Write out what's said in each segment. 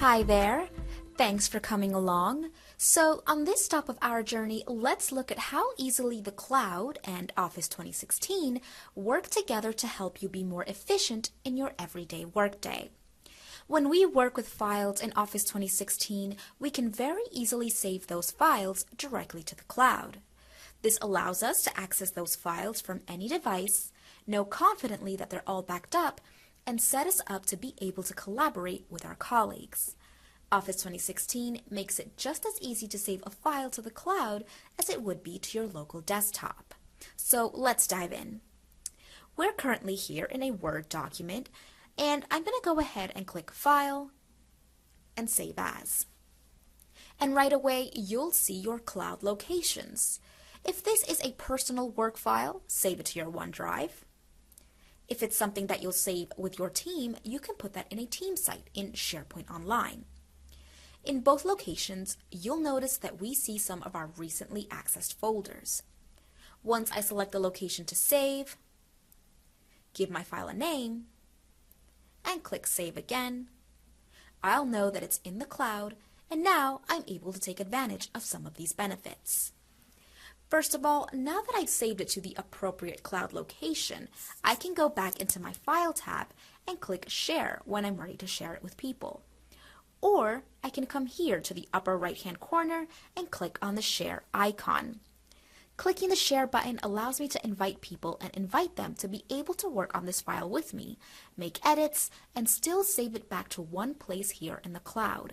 Hi there! Thanks for coming along. So on this stop of our journey, let's look at how easily the cloud and Office 2016 work together to help you be more efficient in your everyday workday. When we work with files in Office 2016, we can very easily save those files directly to the cloud. This allows us to access those files from any device, know confidently that they're all backed up, and set us up to be able to collaborate with our colleagues. Office 2016 makes it just as easy to save a file to the cloud as it would be to your local desktop. So let's dive in. We're currently here in a Word document, and I'm going to go ahead and click File and Save As. And right away, you'll see your cloud locations. If this is a personal work file, save it to your OneDrive. If it's something that you'll save with your team, you can put that in a team site in SharePoint Online. In both locations, you'll notice that we see some of our recently accessed folders. Once I select the location to save, give my file a name, and click Save again, I'll know that it's in the cloud, and now I'm able to take advantage of some of these benefits. First of all, now that I've saved it to the appropriate cloud location, I can go back into my File tab and click Share when I'm ready to share it with people. Or I can come here to the upper right-hand corner and click on the Share icon. Clicking the Share button allows me to invite people and invite them to be able to work on this file with me, make edits, and still save it back to one place here in the cloud.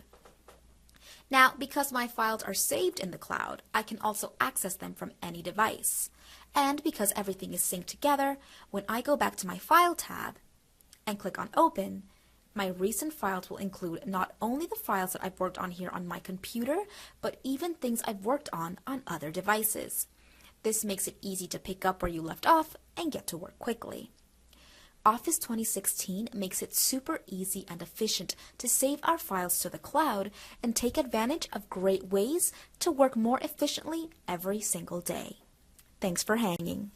Now, because my files are saved in the cloud, I can also access them from any device. And because everything is synced together, when I go back to my File tab and click on Open, my recent files will include not only the files that I've worked on here on my computer, but even things I've worked on other devices. This makes it easy to pick up where you left off and get to work quickly. Office 2016 makes it super easy and efficient to save our files to the cloud and take advantage of great ways to work more efficiently every single day. Thanks for hanging.